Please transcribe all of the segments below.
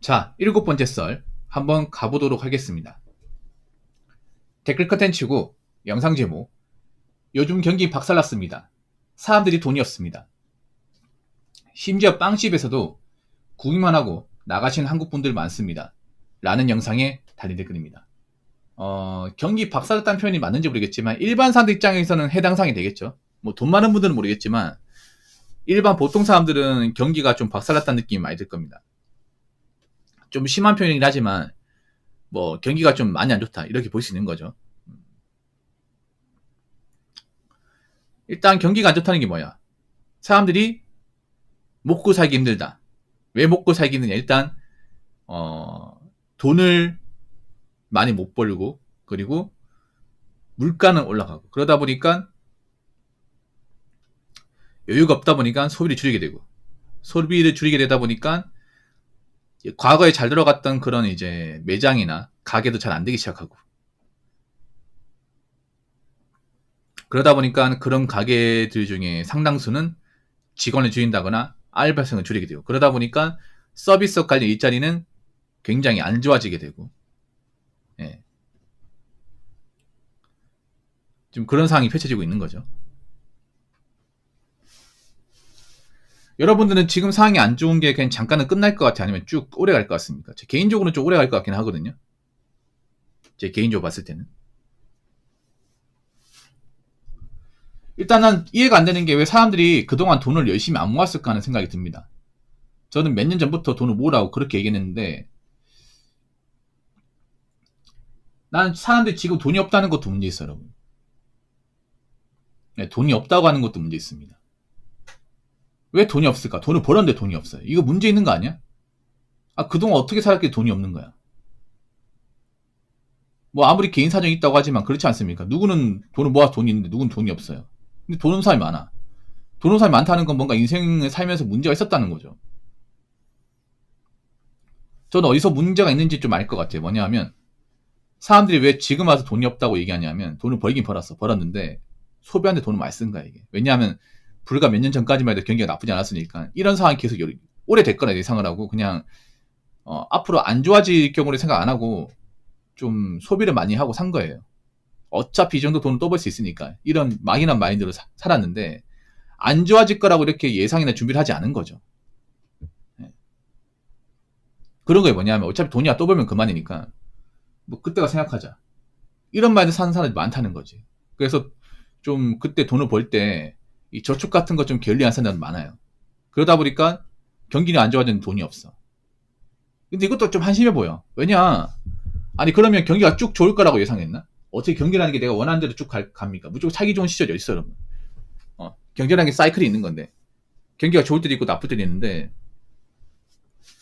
자, 7번째 썰 한번 가보도록 하겠습니다. 댓글 컨텐츠고 영상 제목 요즘 경기 박살났습니다. 사람들이 돈이 없습니다. 심지어 빵집에서도 구경만 하고 나가시는 한국분들 많습니다. 라는 영상에 달린 댓글입니다. 경기 박살났다는 표현이 맞는지 모르겠지만 일반 사람들 입장에서는 해당 사항이 되겠죠. 뭐 돈 많은 분들은 모르겠지만 일반 보통 사람들은 경기가 좀 박살났다는 느낌이 많이 들 겁니다. 좀 심한 표현이긴 하지만 뭐 경기가 좀 많이 안 좋다 이렇게 볼 수 있는 거죠. 일단 경기가 안 좋다는 게 뭐야? 사람들이 먹고 살기 힘들다. 왜 먹고 살기 힘드냐? 일단 돈을 많이 못 벌고 그리고 물가는 올라가고 그러다 보니까 여유가 없다 보니까 소비를 줄이게 되고 소비를 줄이게 되다 보니까 과거에 잘 들어갔던 그런 이제 매장이나 가게도 잘 안 되기 시작하고 그러다 보니까 그런 가게들 중에 상당수는 직원을 줄인다거나 알바생을 줄이게 되고 그러다 보니까 서비스업 관련 일자리는 굉장히 안 좋아지게 되고 예. 지금 그런 상황이 펼쳐지고 있는 거죠. 여러분들은 지금 상황이 안 좋은 게 그냥 잠깐은 끝날 것 같아요? 아니면 쭉 오래 갈 것 같습니까? 제 개인적으로는 좀 오래 갈 것 같긴 하거든요. 제 개인적으로 봤을 때는. 일단 난 이해가 안 되는 게 왜 사람들이 그동안 돈을 열심히 안 모았을까 하는 생각이 듭니다. 저는 몇 년 전부터 돈을 모으라고 그렇게 얘기했는데 난 사람들이 지금 돈이 없다는 것도 문제 있어요, 여러분. 네, 돈이 없다고 하는 것도 문제 있습니다. 왜 돈이 없을까? 돈을 벌었는데 돈이 없어요. 이거 문제 있는 거 아니야? 그동안 어떻게 살았길래 돈이 없는 거야? 뭐 아무리 개인 사정이 있다고 하지만 그렇지 않습니까? 누구는 돈을 모아서 돈이 있는데 누구는 돈이 없어요. 근데 돈 없는 사람이 많아. 돈 없는 사람이 많다는 건 뭔가 인생을 살면서 문제가 있었다는 거죠. 저는 어디서 문제가 있는지 좀 알 것 같아요. 뭐냐 하면 사람들이 왜 지금 와서 돈이 없다고 얘기하냐면 돈을 벌긴 벌었는데 소비하는데 돈을 많이 쓴 거야 이게. 왜냐하면 불과 몇 년 전까지만 해도 경기가 나쁘지 않았으니까 이런 상황이 계속 오래됐거나 예상을 하고 그냥 앞으로 안 좋아질 경우를 생각 안 하고 좀 소비를 많이 하고 산 거예요. 어차피 이 정도 돈은 또 벌 수 있으니까 이런 막연한 마인드로 살았는데 안 좋아질 거라고 이렇게 예상이나 준비를 하지 않은 거죠. 네. 그런 거에 뭐냐면 어차피 돈이야 또 벌면 그만이니까 뭐 그때가 생각하자 이런 마인드 사는 사람이 많다는 거지. 그래서 좀 그때 돈을 벌 때 이 저축 같은 거 좀 게을리 한 사람들 많아요. 그러다 보니까 경기는 안 좋아지는데 돈이 없어. 근데 이것도 좀 한심해 보여. 왜냐? 아니 그러면 경기가 쭉 좋을 거라고 예상했나? 어떻게 경기라는 게 내가 원하는 대로 쭉 갑니까? 무조건 살기 좋은 시절이 어딨어 여러분. 경제라는 게 사이클이 있는 건데 경기가 좋을 때도 있고 나쁠 때도 있는데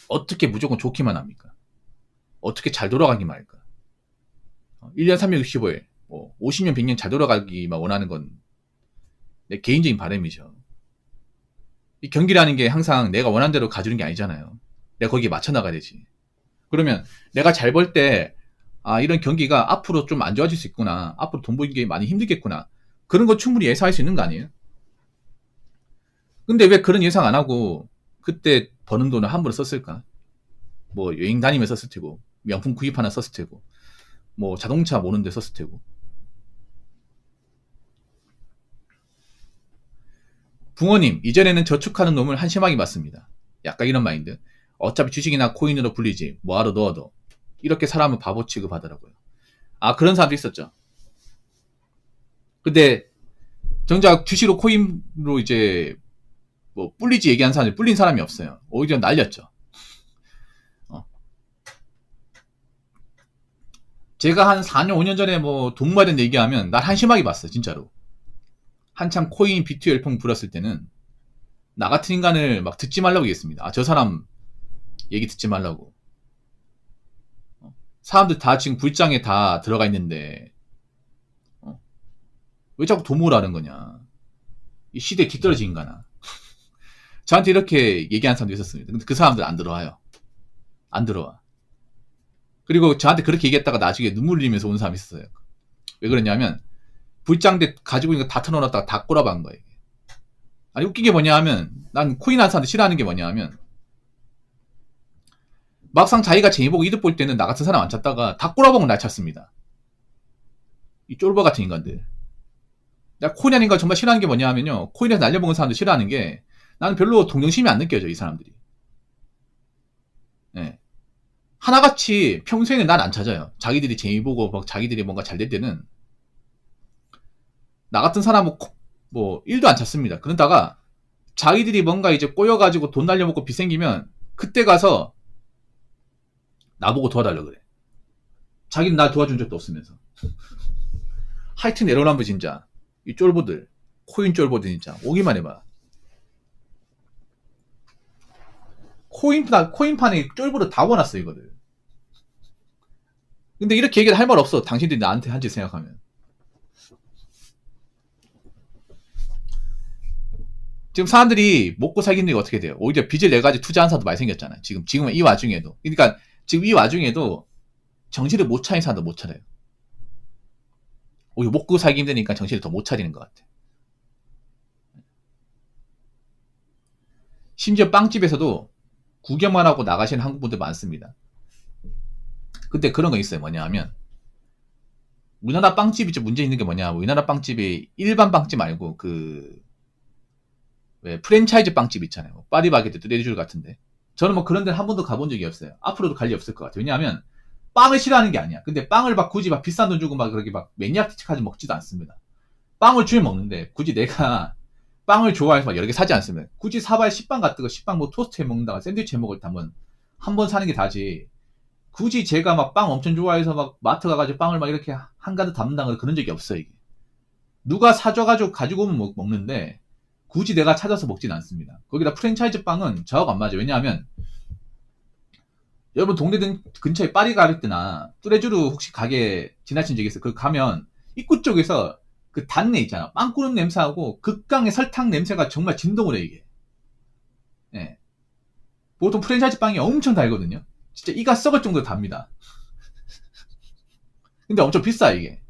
어떻게 무조건 좋기만 합니까? 어떻게 잘 돌아가기만 할까? 1년 365일 뭐 50년 100년 잘 돌아가기만 원하는 건 내 개인적인 바람이죠. 이 경기라는 게 항상 내가 원하는 대로 가주는 게 아니잖아요. 내가 거기에 맞춰 나가야 되지. 그러면 내가 잘 벌 때 이런 경기가 앞으로 좀 안 좋아질 수 있구나. 앞으로 돈 벌기 많이 힘들겠구나. 그런 거 충분히 예상할 수 있는 거 아니에요? 근데 왜 그런 예상 안 하고 그때 버는 돈을 함부로 썼을까? 뭐 여행 다니면 썼을 테고 명품 구입 하나 썼을 테고 뭐 자동차 모는데 썼을 테고. 붕어님, 이전에는 저축하는 놈을 한심하게 봤습니다. 약간 이런 마인드. 어차피 주식이나 코인으로 불리지 뭐하러 넣어도 이렇게 사람을 바보 취급하더라고요. 그런 사람도 있었죠. 근데 정작 주식으로 코인으로 이제 뭐 불리지 얘기한 사람이 불린 사람이 없어요. 오히려 날렸죠. 제가 한 4년 5년 전에 뭐 돈 모아야 된다 얘기하면 날 한심하게 봤어요. 진짜로. 한참 코인 비트 열풍 불었을 때는 나 같은 인간을 막 듣지 말라고 얘기했습니다. 저 사람 얘기 듣지 말라고. 사람들 다 지금 불장에 다 들어가 있는데 왜 자꾸 돈 모으라는 거냐. 이 시대에 뒤떨어진 인간아. 저한테 이렇게 얘기한 사람도 있었습니다. 근데 그 사람들 안 들어와요. 안 들어와. 그리고 저한테 그렇게 얘기했다가 나중에 눈물 흘리면서 온 사람이 있었어요. 왜 그러냐면 불장대 가지고 있는 거 다 털어놨다가 다 꼬라박은 거예요. 웃긴 게 뭐냐 하면 난 코인 한 사람들 싫어하는 게 뭐냐 하면 막상 자기가 재미 보고 이득 볼 때는 나 같은 사람 안 찾다가 다 꼬라보고 날 찾습니다. 이 쫄보 같은 인간들. 내가 코인 하는 거 정말 싫어하는 게 뭐냐 하면요. 코인에서 날려먹은 사람들 싫어하는 게 나는 별로 동정심이 안 느껴져, 이 사람들이. 예. 하나같이 평소에는 난 안 찾아요. 자기들이 재미 보고 막 자기들이 뭔가 잘 될 때는 나 같은 사람은 뭐 1도 안 찾습니다. 그러다가 자기들이 뭔가 이제 꼬여가지고 돈 날려먹고 빚 생기면 그때 가서 나보고 도와달라 그래. 자기는 날 도와준 적도 없으면서. 하여튼 내로남불 진짜. 이 쫄보들. 코인 쫄보들 진짜. 오기만 해봐. 코인판에 쫄보들 다 모아놨어 이거를. 근데 이렇게 얘기를 할 말 없어. 당신들이 나한테 한지 생각하면. 지금 사람들이 먹고 살기는 게 어떻게 돼요? 오히려 빚을 내가지고 투자한 사람도 많이 생겼잖아요. 지금은 이 와중에도. 그러니까 지금 이 와중에도 정신을 못 차린 사람도 못 차려요. 오히려 먹고 살기 힘드니까 정신을 더 못 차리는 것 같아. 심지어 빵집에서도 구경만 하고 나가시는 한국분들 많습니다. 근데 그런 거 있어요. 뭐냐 하면 우리나라 빵집이 좀 문제 있는 게 뭐냐, 우리나라 빵집이 일반 빵집 말고 왜 프랜차이즈 빵집 있잖아요. 파리바게뜨, 뚜레쥬르 같은데. 저는 뭐 그런 데는 한 번도 가본 적이 없어요. 앞으로도 갈 일 없을 것 같아요. 왜냐하면 빵을 싫어하는 게 아니야. 근데 빵을 막 굳이 막 비싼 돈 주고 막 그렇게 막 매니아틱하게 먹지도 않습니다. 빵을 주면 먹는데 굳이 내가 빵을 좋아해서 막 여러 개 사지 않습니다. 굳이 사봐야 식빵 같은 거, 식빵 뭐 토스트 해 먹는다가 샌드위치 해 먹을 때면 한 번 사는 게 다지. 굳이 제가 막 빵 엄청 좋아해서 막 마트 가가지고 빵을 막 이렇게 한가득 담는다거나 그런 적이 없어요, 이게. 누가 사줘가지고 가지고 오면 먹는데 굳이 내가 찾아서 먹진 않습니다. 거기다 프랜차이즈 빵은 저하고 안 맞아요. 왜냐하면 여러분 동네 근처에 파리바게뜨나 뚜레쥬르 혹시 가게 지나친 적이 있어요? 그 가면 입구 쪽에서 그 단내 있잖아. 빵 꾸는 냄새하고 극강의 설탕 냄새가 정말 진동을 해, 이게. 예. 보통 프랜차이즈 빵이 엄청 달거든요. 진짜 이가 썩을 정도로 답니다. 근데 엄청 비싸, 이게.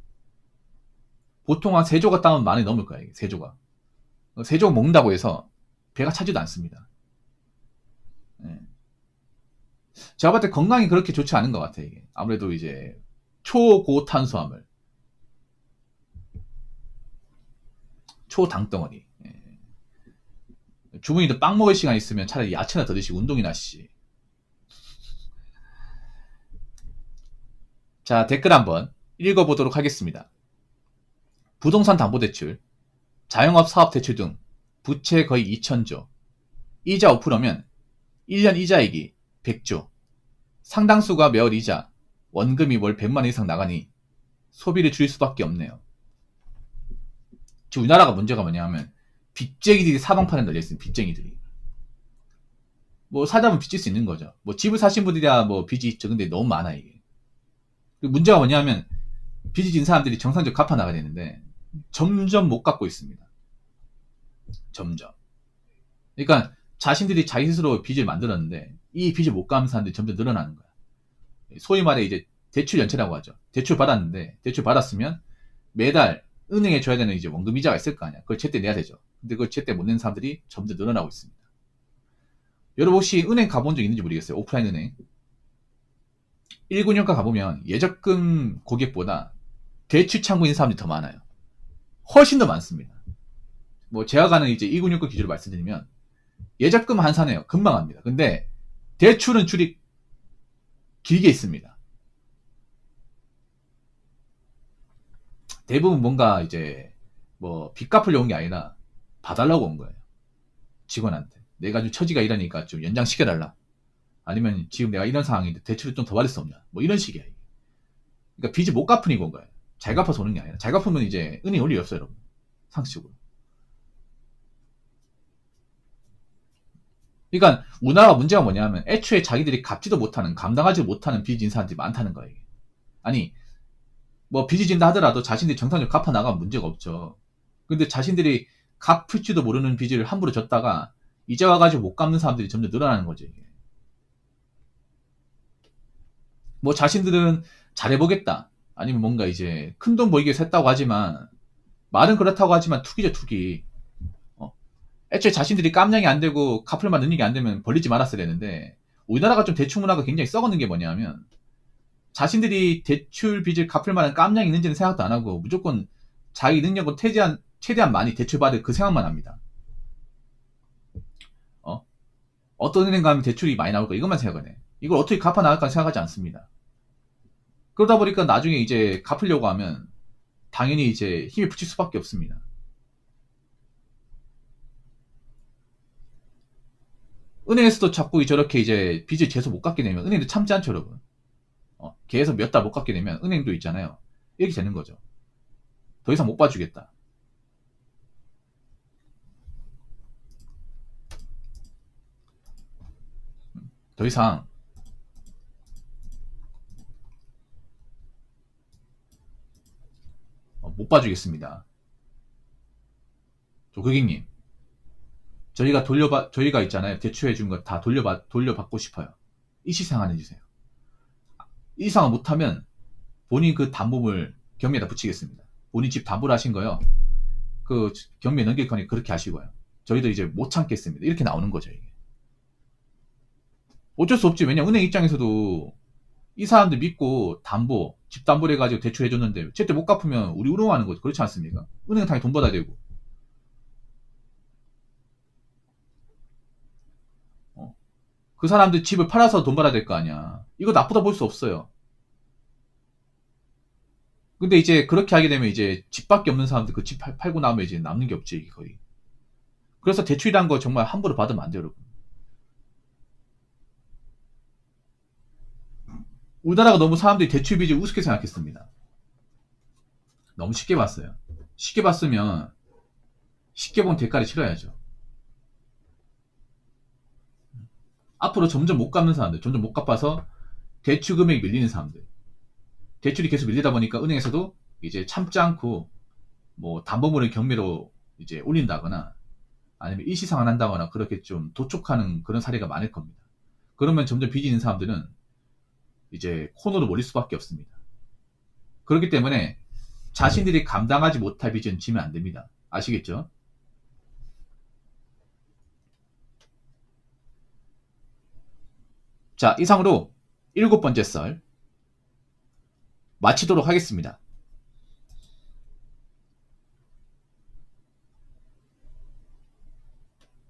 보통 한 3조각 따면 만원이 넘을 거야, 이게. 3조각. 3조각 먹는다고 해서 배가 차지도 않습니다. 예. 제가 봤을 때 건강이 그렇게 좋지 않은 것 같아, 이게. 아무래도 이제 초고탄수화물, 초당덩어리. 예. 주부님도 빵 먹을 시간 있으면 차라리 야채나 더 드시고 운동이나 하시지. 자, 댓글 한번 읽어보도록 하겠습니다. 부동산 담보대출, 자영업 사업대출 등 부채 거의 2천조, 이자 5%면 1년 이자액이 100조, 상당수가 매월 이자, 원금이 월 100만원 이상 나가니 소비를 줄일 수밖에 없네요. 지금 우리나라가 문제가 뭐냐 하면 빚쟁이들이 사방판에 널려있습니다. 빚쟁이들이. 뭐 사다 보면 빚질 수 있는 거죠. 뭐 집을 사신 분들이야 뭐 빚이 있죠. 근데 너무 많아, 이게. 문제가 뭐냐 하면 빚이 진 사람들이 정상적으로 갚아 나가야 되는데 점점 못 갚고 있습니다. 점점. 그러니까 자신들이 자기 스스로 빚을 만들었는데 이 빚을 못 갚는 사람들이 점점 늘어나는 거야. 소위 말해 이제 대출 연체라고 하죠. 대출 받았는데 대출 받았으면 매달 은행에 줘야 되는 이제 원금 이자가 있을 거 아니야. 그걸 제때 내야 되죠. 근데 그걸 제때 못 내는 사람들이 점점 늘어나고 있습니다. 여러분 혹시 은행 가본 적 있는지 모르겠어요. 오프라인 은행. 1금융가 가보면 예적금 고객보다 대출 창구인 사람들이 더 많아요. 훨씬 더 많습니다. 뭐 제가 가는 이제 1금융가 기준으로 말씀드리면 예적금 한산해요. 금방 합니다. 근데 대출은 줄이 길게 있습니다. 대부분 뭔가 이제 뭐 빚 갚으려고 온 게 아니라 봐달라고 온 거예요. 직원한테. 내가 좀 처지가 이러니까 좀 연장시켜달라. 아니면 지금 내가 이런 상황인데 대출을 좀 더 받을 수 없냐. 뭐 이런 식이야. 그러니까 빚을 못 갚으니까 온 거예요. 잘 갚아서 오는 게 아니라. 잘 갚으면 이제 은행에 올 일이 없어요, 여러분. 상식적으로. 그러니까 우리나라 문제가 뭐냐면 애초에 자기들이 갚지도 못하는, 감당하지 못하는 빚진 사람들이 많다는 거예요. 아니 뭐 빚이 진다 하더라도 자신들이 정상적으로 갚아 나가면 문제가 없죠. 근데 자신들이 갚을지도 모르는 빚을 함부로 졌다가 이제 와가지고 못 갚는 사람들이 점점 늘어나는 거죠, 이게. 뭐 자신들은 잘해보겠다. 아니면 뭔가 이제 큰돈 벌기 위해서 했다고 하지만, 말은 그렇다고 하지만 투기죠, 투기. 애초에 자신들이 깜냥이 안 되고 갚을 만 능력이 안 되면 벌리지 말았어야 되는데, 우리나라가 좀 대출 문화가 굉장히 썩었는 게 뭐냐면 자신들이 대출 빚을 갚을 만한 깜냥이 있는지는 생각도 안 하고 무조건 자기 능력을 최대한 많이 대출받을 그 생각만 합니다. 어떤 은행 가면 대출이 많이 나올까 이것만 생각하네. 이걸 어떻게 갚아 나갈까 생각하지 않습니다. 그러다 보니까 나중에 이제 갚으려고 하면 당연히 이제 힘이 붙일 수밖에 없습니다. 은행에서도 자꾸 저렇게 이제 빚을 재서 못 갚게 되면 은행도 참지 않죠, 여러분. 계속 몇 달 못 갚게 되면 은행도 있잖아요. 이렇게 되는 거죠. 더 이상 못 봐주겠다. 더 이상 못 봐주겠습니다. 저 고객님, 저희가 있잖아요. 대출해준 거 다 돌려받고 싶어요. 이시상환 해주세요. 이시상환 못하면 본인 그 담보물 경매에다 붙이겠습니다. 본인 집 담보를 하신 거요. 그 경매 넘길 거니 그렇게 하시고요. 저희도 이제 못 참겠습니다. 이렇게 나오는 거죠, 이게. 어쩔 수 없지. 왜냐, 은행 입장에서도 이 사람들 믿고 집 담보를 해가지고 대출해줬는데, 제때 못 갚으면 우리 우롱하는 거죠. 그렇지 않습니까? 은행은 당연히 돈 받아야 되고. 그 사람들 집을 팔아서 돈 받아야 될 거 아니야. 이거 나쁘다 볼 수 없어요. 근데 이제 그렇게 하게 되면 이제 집밖에 없는 사람들 그 집 팔고 나면 이제 남는 게 없지, 거의. 그래서 대출이란 거 정말 함부로 받으면 안 돼요, 여러분. 우리나라가 너무 사람들이 대출 빚을 우습게 생각했습니다. 너무 쉽게 봤어요. 쉽게 봤으면 쉽게 본 대가를 치러야죠. 앞으로 점점 못 갚는 사람들, 점점 못 갚아서 대출 금액이 밀리는 사람들. 대출이 계속 밀리다 보니까 은행에서도 이제 참지 않고 뭐 담보물을 경매로 이제 올린다거나 아니면 일시상환한다거나 그렇게 좀 도촉하는 그런 사례가 많을 겁니다. 그러면 점점 빚이 있는 사람들은 이제 코너로 몰릴 수밖에 없습니다. 그렇기 때문에 자신들이 감당하지 못할 빚은 지면 안 됩니다. 아시겠죠? 자, 이상으로 7번째 썰 마치도록 하겠습니다.